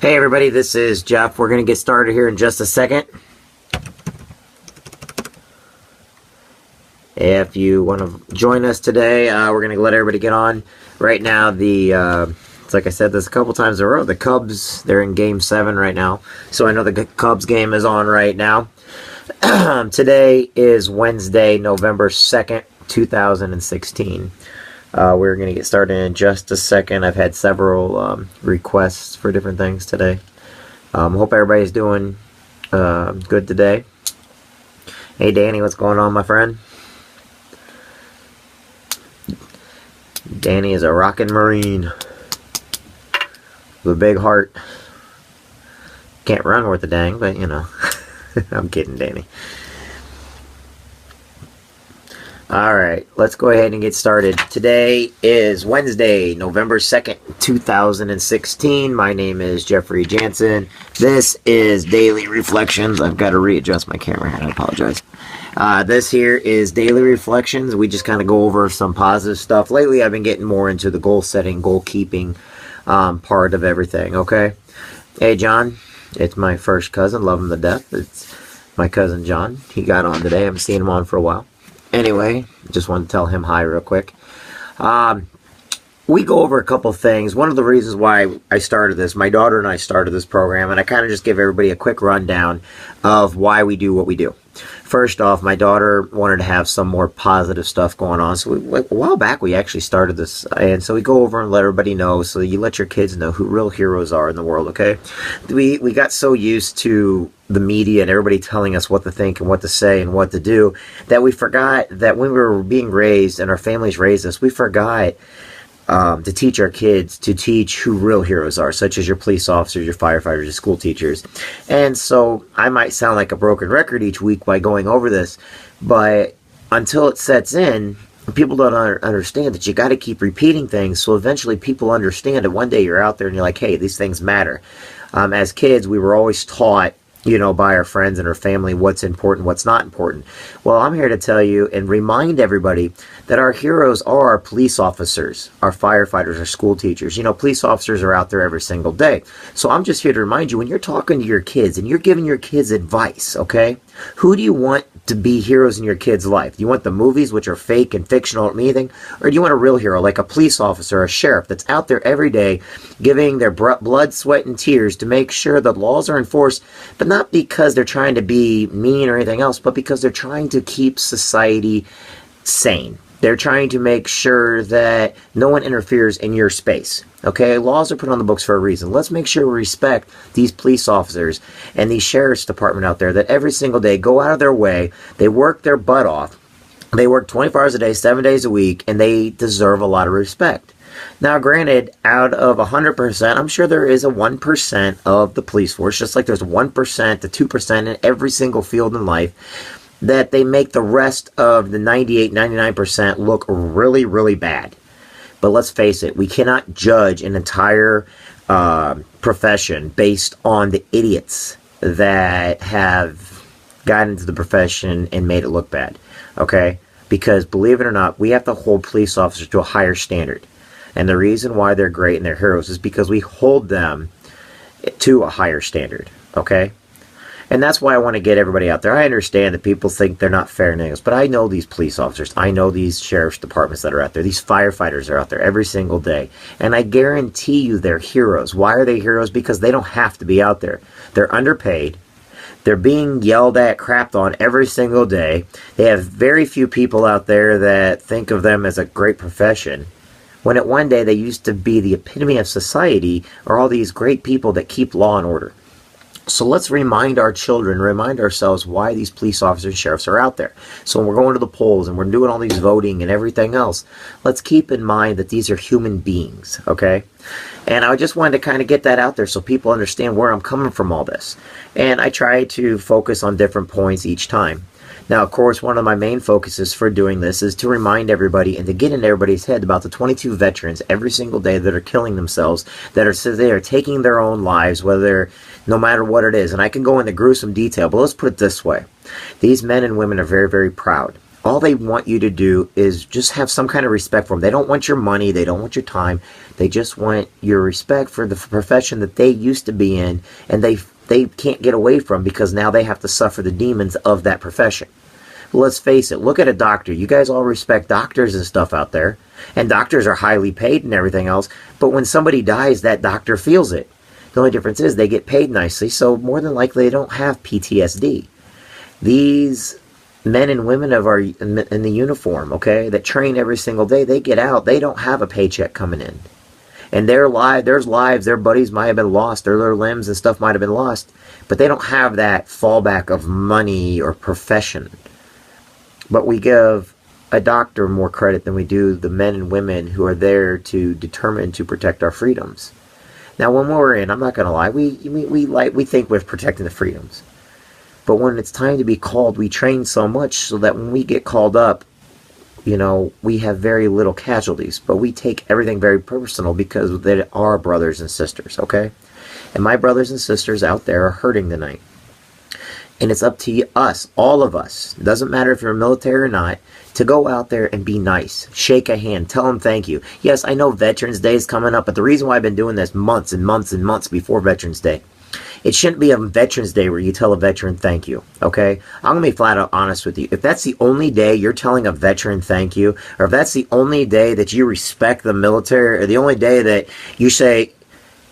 Hey everybody, this is Jeff. We're going to get started here in just a second. If you want to join us today, we're going to let everybody get on. Right now, it's like I said this a couple times in a row, the Cubs, they're in Game 7 right now. So I know the Cubs game is on right now. Today is Wednesday, November 2nd, 2016. We're going to get started in just a second. I've had several requests for different things today. Hope everybody's doing good today. Hey Danny, what's going on, my friend? Danny is a rockin' Marine with a big heart. Can't run worth a dang, but you know. I'm kidding, Danny. Alright, let's go ahead and get started. Today is Wednesday, November 2nd, 2016. My name is Jeffrey Jansen. This is Daily Reflections. I've got to readjust my camera head. I apologize. This here is Daily Reflections. We just kind of go over some positive stuff. Lately, I've been getting more into the goal setting, goal keeping part of everything, okay? Hey, John. It's my first cousin. Love him to death. It's my cousin, John. He got on today. I haven't seen him on for a while. Anyway, just wanted to tell him hi real quick. We go over a couple things. One of the reasons why I started this, my daughter and I started this program, and I kind of just give everybody a quick rundown of why we do what we do. First off, my daughter wanted to have some more positive stuff going on. So a while back, we actually started this. And so we go over and let everybody know. So you let your kids know who real heroes are in the world, okay? We got so used to the media and everybody telling us what to think and what to say and what to do that we forgot that when we were being raised and our families raised us, we forgot to teach our kids to teach who real heroes are, such as your police officers, your firefighters, your school teachers. And so I might sound like a broken record each week by going over this, but until it sets in, people don't understand that you got to keep repeating things so eventually people understand that one day you're out there and you're like, hey, these things matter. As kids, we were always taught, you know, by our friends and our family what's important, what's not important. Well, I'm here to tell you and remind everybody that our heroes are our police officers, our firefighters, our school teachers. You know, police officers are out there every single day. So I'm just here to remind you, when you're talking to your kids and you're giving your kids advice, okay, who do you want to be heroes in your kid's life? Do you want the movies, which are fake and fictional or anything? Or do you want a real hero, like a police officer or a sheriff that's out there every day giving their blood, sweat, and tears to make sure that laws are enforced, but not because they're trying to be mean or anything else, but because they're trying to keep society sane. They're trying to make sure that no one interferes in your space. Okay, laws are put on the books for a reason. Let's make sure we respect these police officers and these sheriff's department out there that every single day go out of their way. They work their butt off. They work 24 hours a day, 7 days a week, and they deserve a lot of respect. Now, granted, out of 100%, I'm sure there is a 1% of the police force, just like there's 1% to 2% in every single field in life, that they make the rest of the 98, 99% look really, really bad. But let's face it, we cannot judge an entire profession based on the idiots that have gotten into the profession and made it look bad, okay? Because believe it or not, we have to hold police officers to a higher standard. And the reason why they're great and they're heroes is because we hold them to a higher standard, okay? And that's why I want to get everybody out there. I understand that people think they're not fair niggas, but I know these police officers. I know these sheriff's departments that are out there. These firefighters are out there every single day. And I guarantee you they're heroes. Why are they heroes? Because they don't have to be out there. They're underpaid. They're being yelled at, crapped on every single day. They have very few people out there that think of them as a great profession. When at one day they used to be the epitome of society, are all these great people that keep law and order. So let's remind our children, remind ourselves why these police officers and sheriffs are out there. So when we're going to the polls and we're doing all these voting and everything else, let's keep in mind that these are human beings, okay? And I just wanted to kind of get that out there so people understand where I'm coming from all this. And I try to focus on different points each time. Now, of course, one of my main focuses for doing this is to remind everybody and to get in everybody's head about the 22 veterans every single day that are killing themselves, that are taking their own lives, no matter what it is. And I can go into gruesome detail, but let's put it this way. These men and women are very, very proud All they want you to do is just have some kind of respect for them. They don't want your money. They don't want your time. They just want your respect for the profession that they used to be in, and they can't get away from, because now they have to suffer the demons of that profession. Well, let's face it. Look at a doctor. You guys all respect doctors and stuff out there, and doctors are highly paid and everything else, but when somebody dies, that doctor feels it. The only difference is they get paid nicely, so more than likely they don't have PTSD. These men and women in the uniform, okay, that train every single day, they get out, they don't have a paycheck coming in. And their lives, their buddies might have been lost, their limbs and stuff might have been lost, but they don't have that fallback of money or profession. But we give a doctor more credit than we do the men and women who are there to determine to protect our freedoms. Now, when we're in, I'm not going to lie, we think we're protecting the freedoms. But when it's time to be called, we train so much so that when we get called up, we have very little casualties. But we take everything very personal because they are brothers and sisters, okay? And my brothers and sisters out there are hurting tonight. And it's up to us, all of us, it doesn't matter if you're military or not, to go out there and be nice. Shake a hand. Tell them thank you. Yes, I know Veterans Day is coming up, but the reason why I've been doing this months and months and months before Veterans Day, it shouldn't be a Veterans Day where you tell a veteran thank you, okay? I'm going to be flat out honest with you. If that's the only day you're telling a veteran thank you, or if that's the only day that you respect the military, or the only day that you say,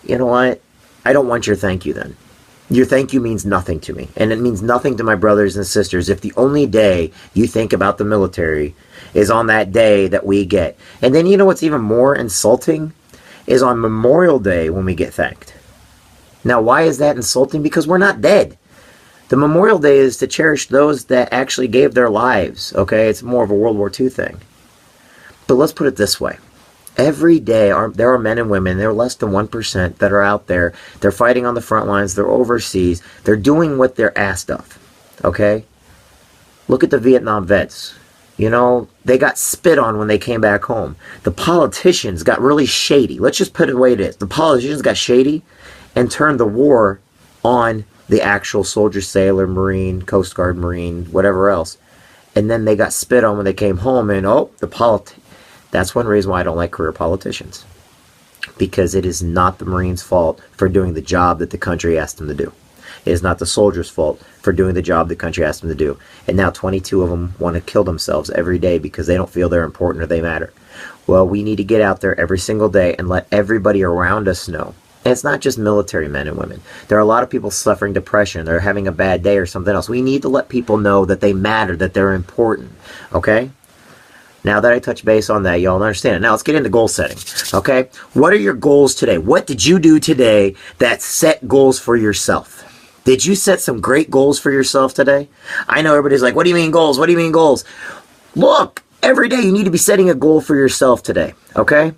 you know what, I don't want your thank you then. Your thank you means nothing to me, and it means nothing to my brothers and sisters if the only day you think about the military is on that day that we get. And then you know what's even more insulting? Is on Memorial Day when we get thanked. Now, why is that insulting? Because we're not dead. The Memorial Day is to cherish those that actually gave their lives, okay? It's more of a World War II thing. But let's put it this way. Every day, there are men and women, they're less than 1% that are out there. They're fighting on the front lines. They're overseas. They're doing what they're asked of, okay? Look at the Vietnam vets. They got spit on when they came back home. The politicians got really shady. Let's just put it the way it is. The politicians got shady and turned the war on the actual soldier, sailor, Marine, Coast Guard, Marine, whatever else. And then they got spit on when they came home, and that's one reason why I don't like career politicians. Because it is not the Marines' fault for doing the job that the country asked them to do. It is not the soldiers' fault for doing the job the country asked them to do. And now 22 of them want to kill themselves every day because they don't feel they're important or they matter. Well, we need to get out there every single day and let everybody around us know. And it's not just military men and women. There are a lot of people suffering depression. They're having a bad day or something else. We need to let people know that they matter, that they're important. Okay? Now that I touch base on that, y'all understand it. Now let's get into goal setting. Okay? What are your goals today? What did you do today that set goals for yourself? Did you set some great goals for yourself today? I know everybody's like, what do you mean goals? What do you mean goals? Look, every day you need to be setting a goal for yourself today. Okay?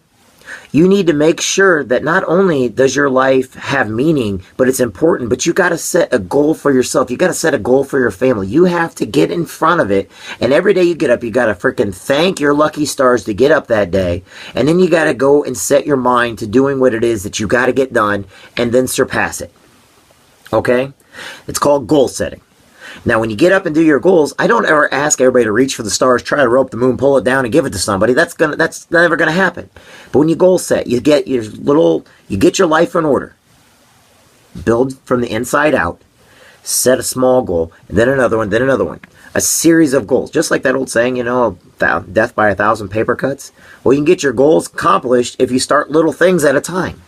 You need to make sure that not only does your life have meaning, but it's important, but you got to set a goal for yourself. You got to set a goal for your family. You have to get in front of it. And every day you get up, you got to freaking thank your lucky stars to get up that day. And then you got to go and set your mind to doing what it is that you got to get done and then surpass it. Okay? It's called goal setting. Now, when you get up and do your goals, I don't ever ask everybody to reach for the stars, try to rope the moon, pull it down, and give it to somebody. That's never gonna happen. But when you goal set, you get your life in order. Build from the inside out. Set a small goal, and then another one, then another one. A series of goals, just like that old saying, death by 1,000 paper cuts. Well, you can get your goals accomplished if you start little things at a time.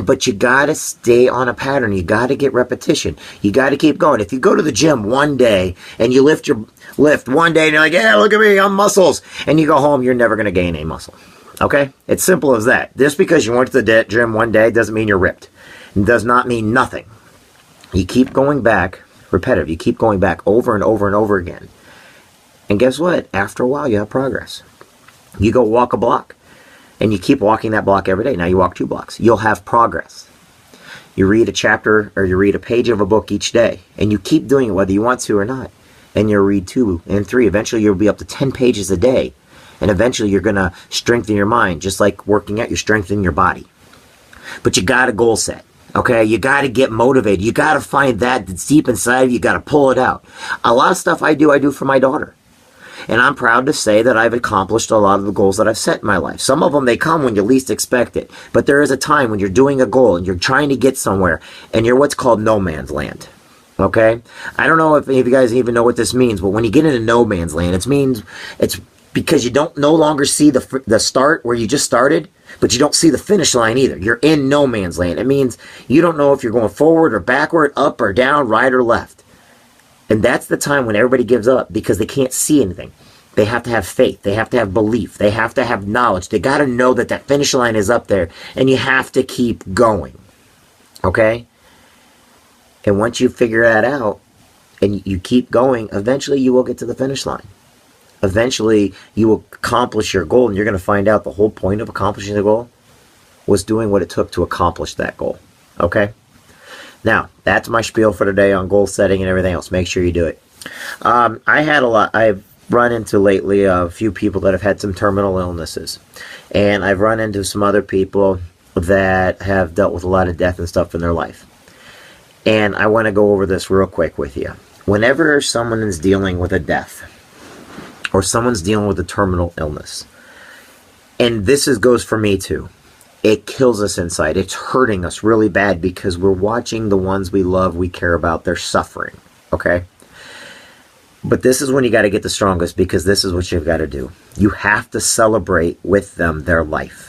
But you got to stay on a pattern. You got to get repetition. You got to keep going. If you go to the gym one day and you lift one day and you're like, yeah, look at me, I'm muscles. And you go home, you're never going to gain any muscle. Okay? It's simple as that. Just because you went to the gym one day doesn't mean you're ripped. It does not mean nothing. You keep going back, repetitive. You keep going back over and over and over again. And guess what? After a while, you have progress. You go walk a block. And you keep walking that block every day. Now you walk 2 blocks. You'll have progress. You read a chapter or you read a page of a book each day. And you keep doing it whether you want to or not. And you'll read 2 and 3. Eventually you'll be up to 10 pages a day. And eventually you're going to strengthen your mind. Just like working out, you're strengthening your body. But you got to goal set. Okay? You got to get motivated. You got to find that that's deep inside of you. You got to pull it out. A lot of stuff I do for my daughter. And I'm proud to say that I've accomplished a lot of the goals that I've set in my life. Some of them, they come when you least expect it. But there is a time when you're doing a goal and you're trying to get somewhere and you're what's called no man's land. Okay? I don't know if any of you guys even know what this means, but when you get into no man's land, it means it's because you don't no longer see the start where you just started, but you don't see the finish line either. You're in no man's land. It means you don't know if you're going forward or backward, up or down, right or left. And that's the time when everybody gives up because they can't see anything. They have to have faith. They have to have belief. They have to have knowledge. They got to know that that finish line is up there, and you have to keep going. Okay? And once you figure that out and you keep going, eventually you will get to the finish line. Eventually, you will accomplish your goal, and you're going to find out the whole point of accomplishing the goal was doing what it took to accomplish that goal. Okay? Now, that's my spiel for today on goal setting and everything else. Make sure you do it. I've run into lately a few people that have had some terminal illnesses. And I've run into some other people that have dealt with a lot of death and stuff in their life. And I want to go over this real quick with you. Whenever someone is dealing with a death, or someone's dealing with a terminal illness, and goes for me too, it kills us inside. It's hurting us really bad because we're watching the ones we love, we care about, they're suffering, okay? But this is when you got to get the strongest, because this is what you've got to do. You have to celebrate with them their life.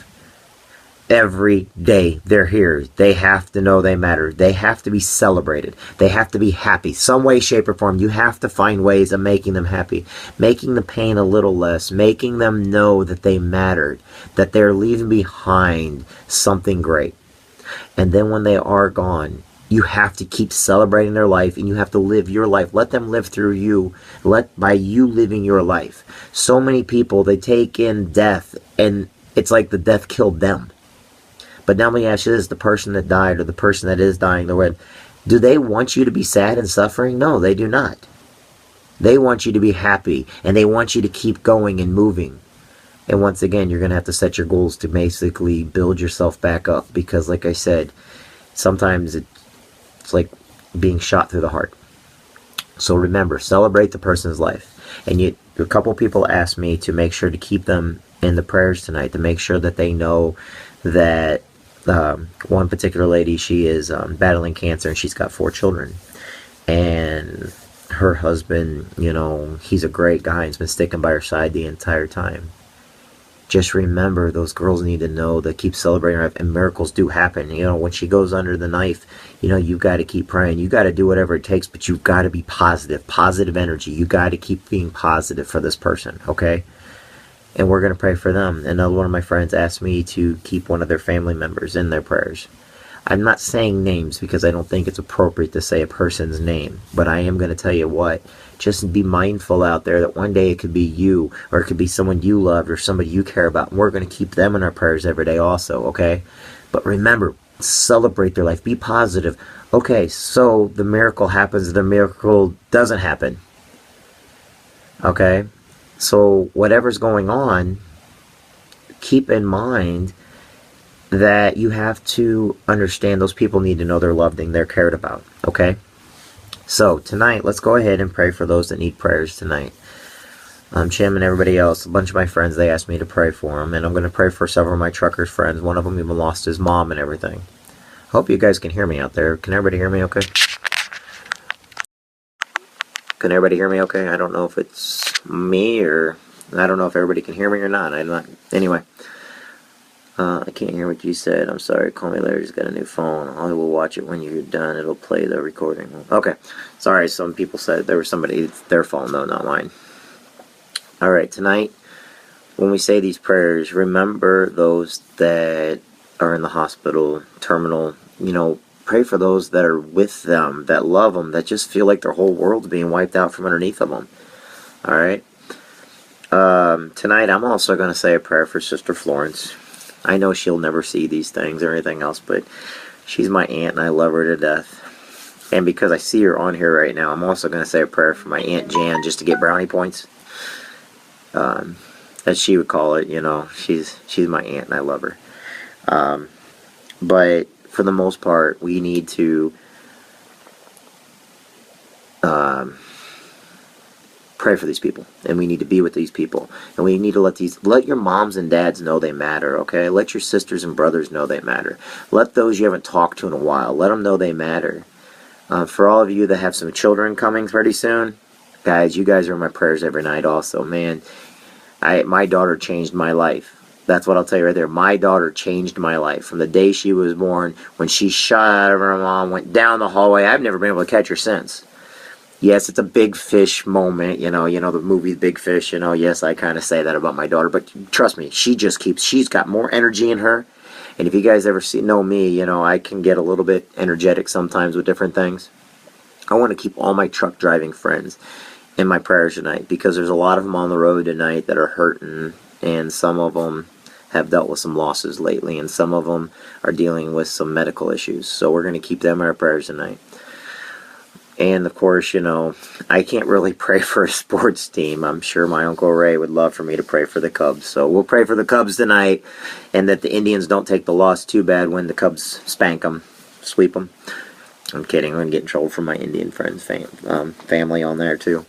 Every day they're here, they have to know they matter. They have to be celebrated. They have to be happy. Some way, shape, or form. You have to find ways of making them happy. Making the pain a little less. Making them know that they mattered. That they're leaving behind something great. And then when they are gone, you have to keep celebrating their life, and you have to live your life. Let them live through you. By you living your life. So many people, they take in death, and it's like the death killed them. But now let me ask you this, the person that died or the person that is dying, do they want you to be sad and suffering? No, they do not. They want you to be happy, and they want you to keep going and moving. And once again, you're going to have to set your goals to basically build yourself back up, because like I said, sometimes it's like being shot through the heart. So remember, celebrate the person's life. And a couple people asked me to make sure to keep them in the prayers tonight, to make sure that they know that one particular lady, she is battling cancer, and she's got 4 children. And her husband, he's a great guy, and he's been sticking by her side the entire time. Just remember, those girls need to know that keep celebrating her life, and miracles do happen. When she goes under the knife, you've got to keep praying. You got to do whatever it takes, but you've got to be positive energy. You got to keep being positive for this person, okay? And we're going to pray for them. Another one of my friends asked me to keep one of their family members in their prayers. I'm not saying names because I don't think it's appropriate to say a person's name. But I am going to tell you what. Just be mindful out there that one day it could be you, or it could be someone you love, or somebody you care about. And we're going to keep them in our prayers every day also, okay? But remember, celebrate their life. Be positive. Okay, so the miracle happens, the miracle doesn't happen. Okay? So whatever's going on, keep in mind that you have to understand those people need to know they're loved and they're cared about. Okay? So tonight, let's go ahead and pray for those that need prayers tonight. Chim and everybody else, a bunch of my friends, they asked me to pray for them. And I'm going to pray for several of my truckers' friends. One of them even lost his mom and everything. Hope you guys can hear me out there. Can everybody hear me okay? Can everybody hear me okay? I don't know if it's me, or I don't know if everybody can hear me or not. Anyway, I can't hear what you said. I'm sorry. Call me later. He's got a new phone. I will watch it when you're done. It'll play the recording. Okay. Sorry. Some people said there was somebody, their phone though, not mine. All right. Tonight, when we say these prayers, remember those that are in the hospital, terminal, pray for those that are with them, that love them, that just feel like their whole world's being wiped out from underneath of them. All right. Tonight, I'm also going to say a prayer for Sister Florence. I know she'll never see these things or anything else, but she's my aunt, and I love her to death. And because I see her on here right now, I'm also going to say a prayer for my Aunt Jan, just to get brownie points. As she would call it, she's my aunt, and I love her. But for the most part, we need pray for these people, and we need to be with these people, and we need to let your moms and dads know they matter, okay? Let your sisters and brothers know they matter. Let those you haven't talked to in a while, let them know they matter. For all of you that have some children coming pretty soon, guys, you guys are in my prayers every night also. Man, my daughter changed my life. That's what I'll tell you right there. My daughter changed my life. From the day she was born, when she shot out of her mom, went down the hallway, I've never been able to catch her since. Yes, it's a big fish moment, you know the movie Big Fish, yes, I kind of say that about my daughter, but trust me, she's got more energy in her, and if you guys ever know me, I can get a little bit energetic sometimes with different things. I want to keep all my truck driving friends in my prayers tonight, because there's a lot of them on the road tonight that are hurting, and some of them have dealt with some losses lately, and some of them are dealing with some medical issues, so we're going to keep them in our prayers tonight. And, of course, I can't really pray for a sports team. I'm sure my Uncle Ray would love for me to pray for the Cubs. So we'll pray for the Cubs tonight, and that the Indians don't take the loss too bad when the Cubs spank them, sweep them. I'm kidding. I'm going to get in trouble for my Indian friends, family on there, too.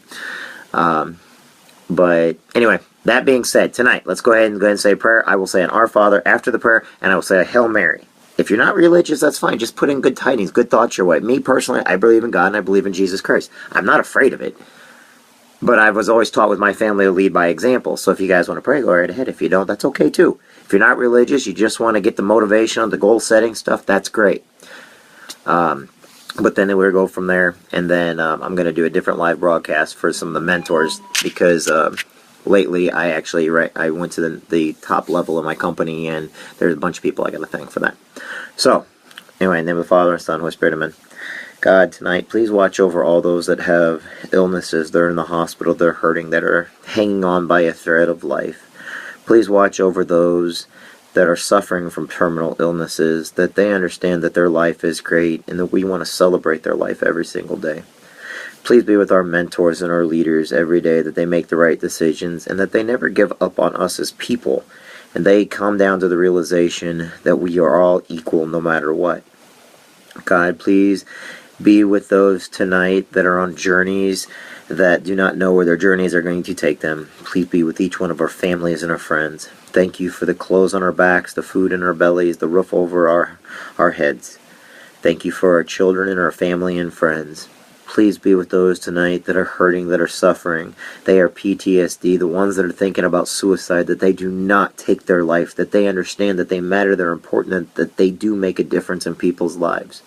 But, anyway, that being said, tonight, let's go ahead and say a prayer. I will say an Our Father after the prayer, and I will say a Hail Mary. If you're not religious, that's fine. Just put in good tidings, good thoughts your way. Me, personally, I believe in God and I believe in Jesus Christ. I'm not afraid of it. But I was always taught with my family to lead by example. So if you guys want to pray, go right ahead. If you don't, that's okay too. If you're not religious, you just want to get the motivation on the goal setting stuff, that's great. But then we'll go from there. And then I'm going to do a different live broadcast for some of the mentors, because lately I went to the top level of my company, and there's a bunch of people I got to thank for that. So, anyway, in the name of the Father, and Son, and Holy Spirit, amen. God, tonight, please watch over all those that have illnesses, they're in the hospital, they're hurting, that are hanging on by a thread of life. Please watch over those that are suffering from terminal illnesses, that they understand that their life is great, and that we want to celebrate their life every single day. Please be with our mentors and our leaders every day, that they make the right decisions, and that they never give up on us as people, and they come down to the realization that we are all equal no matter what. God, please be with those tonight that are on journeys that do not know where their journeys are going to take them. Please be with each one of our families and our friends. Thank you for the clothes on our backs, the food in our bellies, the roof over our heads. Thank you for our children and our family and friends. Please be with those tonight that are hurting, that are suffering. They are PTSD, the ones that are thinking about suicide, that they do not take their life, that they understand that they matter, they're important, that they do make a difference in people's lives.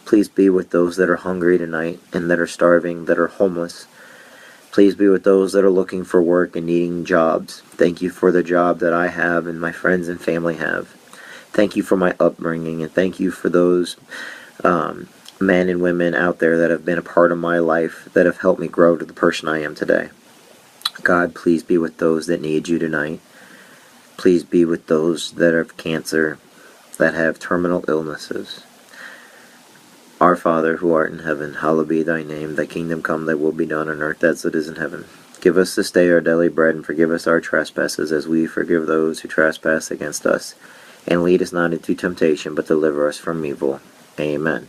Please be with those that are hungry tonight and that are starving, that are homeless. Please be with those that are looking for work and needing jobs. Thank you for the job that I have and my friends and family have. Thank you for my upbringing, and thank you for those men and women out there that have been a part of my life, that have helped me grow to the person I am today. God, please be with those that need you tonight. Please be with those that have cancer, that have terminal illnesses. Our Father, who art in heaven, hallowed be thy name. Thy kingdom come, thy will be done on earth as it is in heaven. Give us this day our daily bread, and forgive us our trespasses, as we forgive those who trespass against us. And lead us not into temptation, but deliver us from evil. Amen.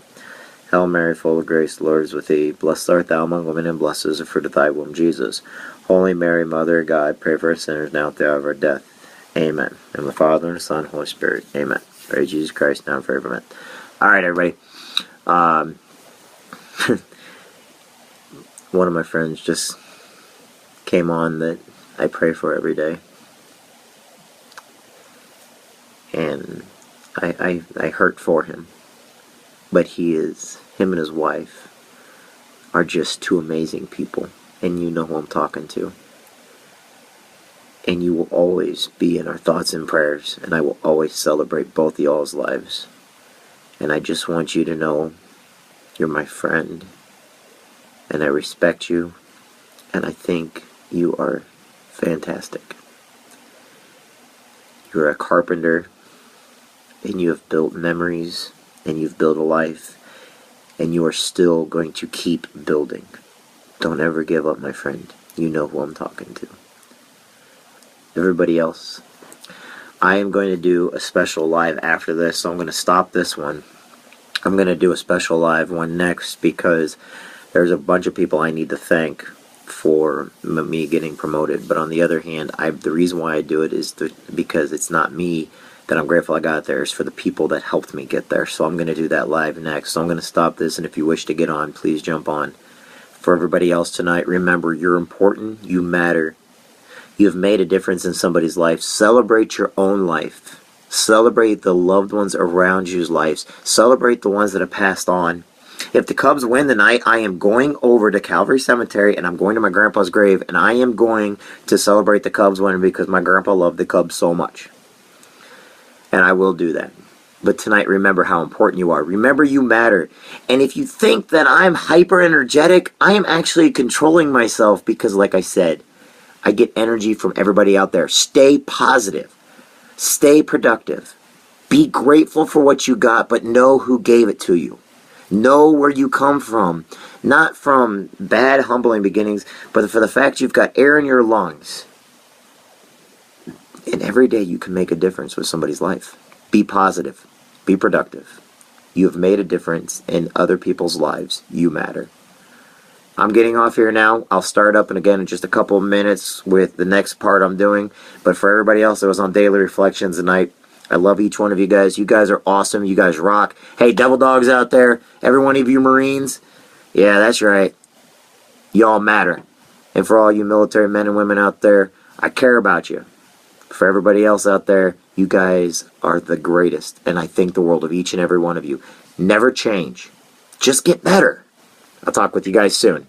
Hail Mary, full of grace, the Lord is with thee. Blessed art thou among women, and blessed is the fruit of thy womb, Jesus. Holy Mary, Mother of God, pray for us sinners now at the hour of our death. Amen. And the Father, and the Son, and the Holy Spirit. Amen. Praise Jesus Christ, now and forever. Amen. All right, everybody. One of my friends just came on that I pray for every day. And I hurt for him. But him and his wife are just two amazing people. And you know who I'm talking to. And you will always be in our thoughts and prayers. And I will always celebrate both y'all's lives. And I just want you to know you're my friend. And I respect you. And I think you are fantastic. You're a carpenter. And you have built memories. And you've built a life. And you are still going to keep building. Don't ever give up, my friend. You know who I'm talking to. Everybody else, I am going to do a special live after this, so I'm going to stop this one. I'm going to do a special live one next, because there's a bunch of people I need to thank for me getting promoted. But on the other hand, the reason why I do it is because it's not me that I'm grateful I got there. It's for the people that helped me get there. So I'm going to do that live next. So I'm going to stop this, and if you wish to get on, please jump on. For everybody else tonight, remember, you're important. You matter. You have made a difference in somebody's life. Celebrate your own life. Celebrate the loved ones around you's lives. Celebrate the ones that have passed on. If the Cubs win tonight, I am going over to Calvary Cemetery, and I'm going to my grandpa's grave, and I am going to celebrate the Cubs winning because my grandpa loved the Cubs so much. And I will do that. But tonight, remember how important you are. Remember you matter. And if you think that I'm hyper energetic, I am actually controlling myself because, like I said, I get energy from everybody out there. Stay positive. Stay productive. Be grateful for what you got, but know who gave it to you. Know where you come from. Not from bad, humbling beginnings, but for the fact you've got air in your lungs. And every day you can make a difference with somebody's life. Be positive. Be productive. You have made a difference in other people's lives. You matter. I'm getting off here now. I'll start up and again in just a couple of minutes with the next part I'm doing. But for everybody else that was on Daily Reflections tonight, I love each one of you guys. You guys are awesome. You guys rock. Hey, Devil Dogs out there, every one of you Marines, yeah, that's right. Y'all matter. And for all you military men and women out there, I care about you. For everybody else out there, you guys are the greatest. And I think the world of each and every one of you. Never change. Just get better. I'll talk with you guys soon.